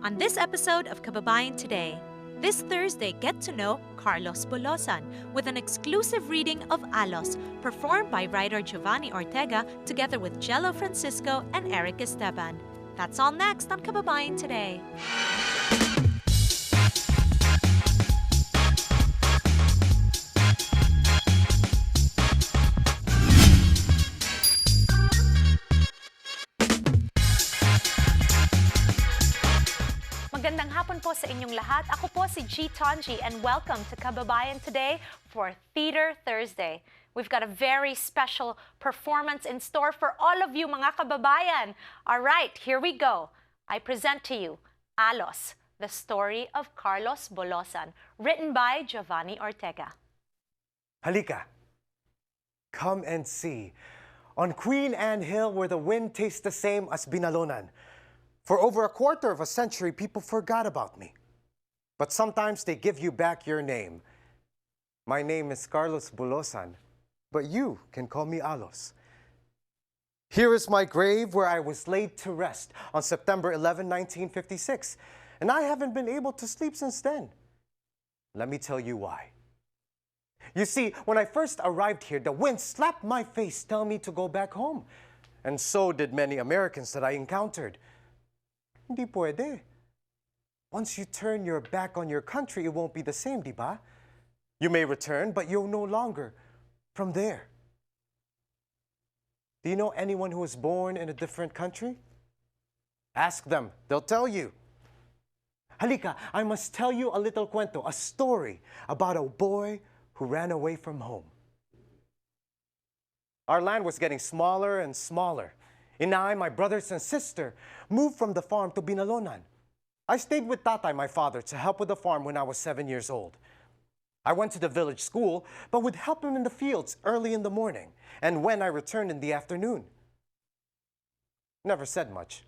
On this episode of Kababayan Today, this Thursday, get to know Carlos Bulosan with an exclusive reading of ALLOS, performed by writer Giovanni Ortega together with Gelo Francisco and Erick Esteban. That's all next on Kababayan Today. Magandang hapon po sa inyong lahat. Ako po si G. Tonji and welcome to Kababayan Today for Theater Thursday. We've got a very special performance in store for all of you mga kababayan. All right, here we go. I present to you ALLOS, the story of Carlos Bulosan, written by Giovanni Ortega. Halika, come and see. On Queen Anne Hill where the wind tastes the same as Binalonan. For over a quarter of a century, people forgot about me. But sometimes they give you back your name. My name is Carlos Bulosan, but you can call me ALLOS. Here is my grave where I was laid to rest on September 11, 1956, and I haven't been able to sleep since then. Let me tell you why. You see, when I first arrived here, the wind slapped my face telling me to go back home. And so did many Americans that I encountered. Hindi pwede. Once you turn your back on your country, it won't be the same, di ba? You may return, but you're no longer from there. Do you know anyone who was born in a different country? Ask them. They'll tell you. Halika, I must tell you a little cuento, a story about a boy who ran away from home. Our land was getting smaller and smaller. And I, my brothers and sister, moved from the farm to Binalonan. I stayed with Tatay, my father, to help with the farm when I was 7 years old. I went to the village school, but would help him in the fields early in the morning, and when I returned in the afternoon. Never said much,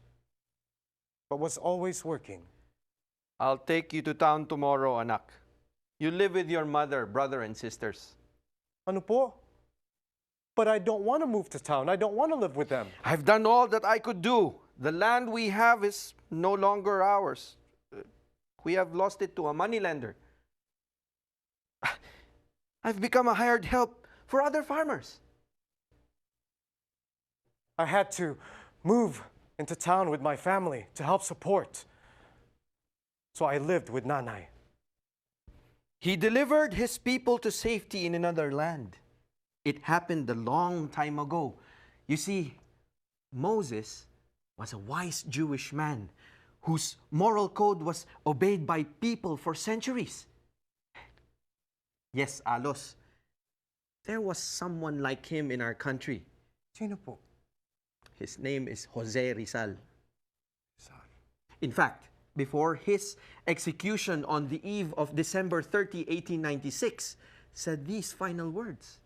but was always working. I'll take you to town tomorrow, anak. You live with your mother, brother, and sisters. Ano po? But I don't want to move to town. I don't want to live with them. I've done all that I could do. The land we have is no longer ours. We have lost it to a moneylender. I've become a hired help for other farmers. I had to move into town with my family to help support. So I lived with Nanay. He delivered his people to safety in another land. It happened a long time ago. You see, Moses was a wise Jewish man whose moral code was obeyed by people for centuries. Yes, ALLOS, there was someone like him in our country. Sino po? His name is Jose Rizal. In fact, before his execution on the eve of December 30, 1896, said these final words.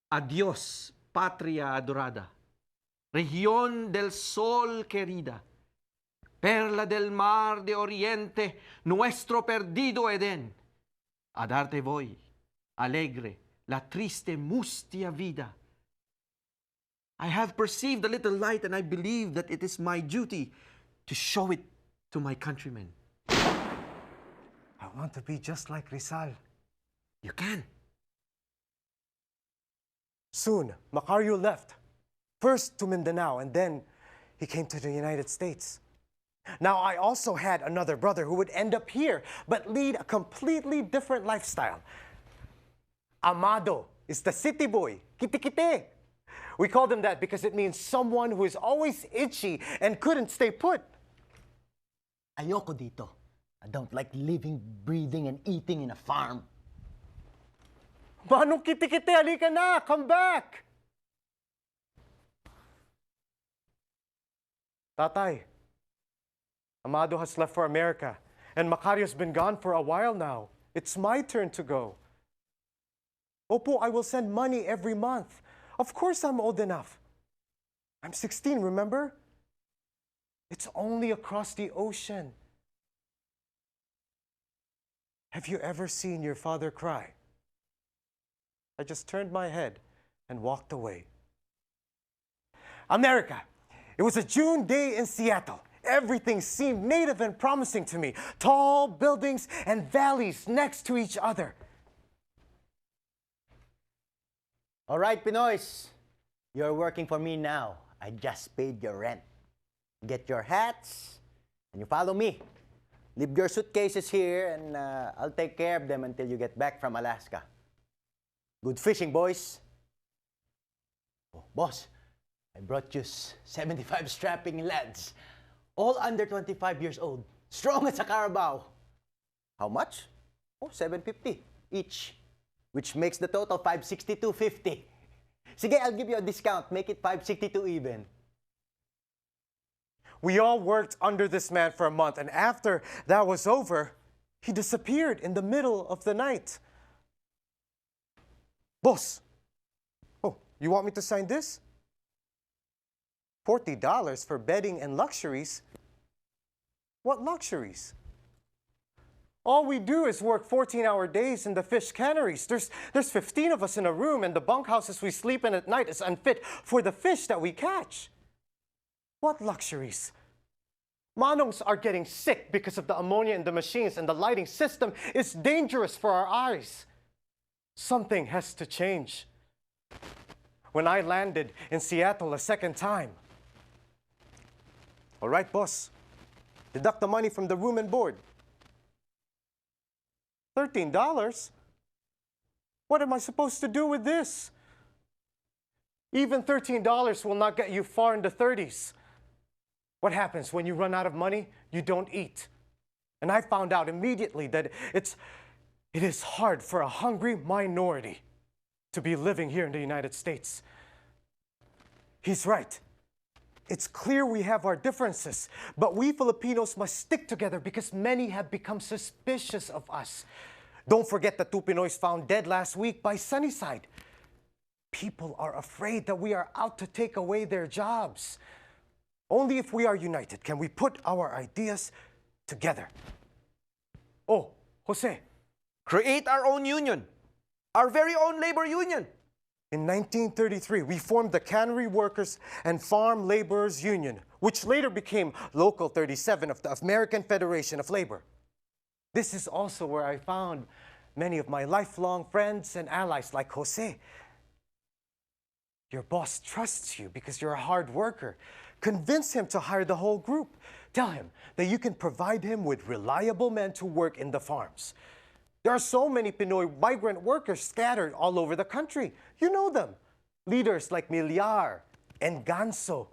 Adiós, patria adorada, región del sol querida, perla del mar de oriente, nuestro perdido Edén. A darte voy, alegre, la triste mustia vida. I have perceived a little light and I believe that it is my duty to show it to my countrymen. I want to be just like Rizal. You can. Soon, Macario left, first to Mindanao, and then he came to the United States. Now, I also had another brother who would end up here, but lead a completely different lifestyle. Amado is the city boy, kite-kite. We called him that because it means someone who is always itchy and couldn't stay put. Ayoko dito. I don't like living, breathing, and eating in a farm. Manong kite-kite, halika na! Come back! Tatay, Amado has left for America, and Macario's been gone for a while now. It's my turn to go. Opo, I will send money every month. Of course I'm old enough. I'm 16, remember? It's only across the ocean. Have you ever seen your father cry? I just turned my head and walked away. America. It was a June day in Seattle. Everything seemed native and promising to me. Tall buildings and valleys next to each other. All right, Pinoys. You're working for me now. I just paid your rent. Get your hats and you follow me. Leave your suitcases here and I'll take care of them until you get back from Alaska. Good fishing, boys. Oh, boss, I brought you 75 strapping lads. All under 25 years old. Strong as a carabao. How much? Oh, $750 each. Which makes the total $562.50. Sige, I'll give you a discount. Make it $562 even. We all worked under this man for a month, and after that was over, he disappeared in the middle of the night. Boss, oh, you want me to sign this? $40 for bedding and luxuries? What luxuries? All we do is work 14-hour days in the fish canneries. There's 15 of us in a room, and the bunkhouses we sleep in at night is unfit for the fish that we catch. What luxuries? Manongs are getting sick because of the ammonia in the machines, and the lighting system is dangerous for our eyes. Something has to change. When I landed in Seattle a second time, all right, boss, deduct the money from the room and board. $13? What am I supposed to do with this? Even $13 will not get you far in the 30s. What happens when you run out of money? You don't eat. And I found out immediately that it is hard for a hungry minority to be living here in the United States. He's right. It's clear we have our differences, but we Filipinos must stick together because many have become suspicious of us. Don't forget the 2 Pinoys found dead last week by Sunnyside. People are afraid that we are out to take away their jobs. Only if we are united can we put our ideas together. Oh, Jose. Create our own union. Our very own labor union. In 1933, we formed the Cannery Workers and Farm Laborers Union, which later became Local 37 of the American Federation of Labor. This is also where I found many of my lifelong friends and allies like Jose. Your boss trusts you because you're a hard worker. Convince him to hire the whole group. Tell him that you can provide him with reliable men to work in the farms. There are so many Pinoy migrant workers scattered all over the country. You know them. Leaders like Milyar and Ganso.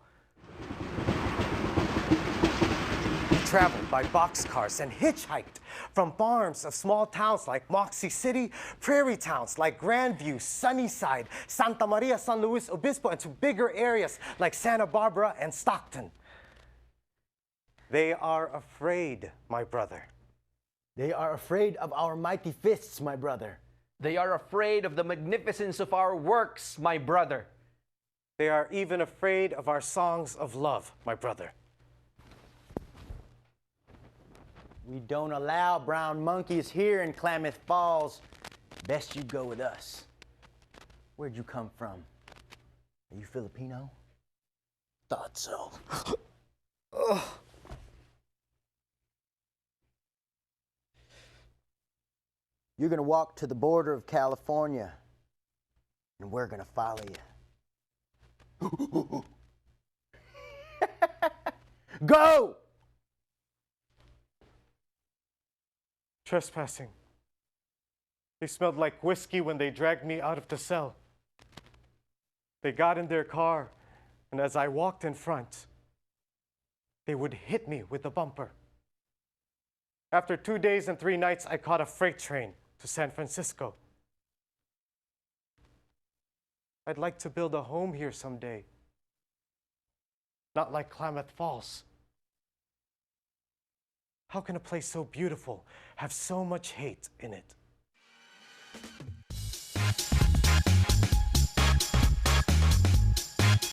We traveled by boxcars and hitchhiked from farms of small towns like Moxie City, prairie towns like Grandview, Sunnyside, Santa Maria, San Luis Obispo, and to bigger areas like Santa Barbara and Stockton. They are afraid, my brother. They are afraid of our mighty fists, my brother. They are afraid of the magnificence of our works, my brother. They are even afraid of our songs of love, my brother. We don't allow brown monkeys here in Klamath Falls. Best you go with us. Where'd you come from? Are you Filipino? Thought so. You're gonna walk to the border of California, and we're gonna follow you. Go! Trespassing. They smelled like whiskey when they dragged me out of the cell. They got in their car, and as I walked in front, they would hit me with the bumper. After 2 days and 3 nights, I caught a freight train to San Francisco. I'd like to build a home here someday. Not like Klamath Falls. How can a place so beautiful have so much hate in it?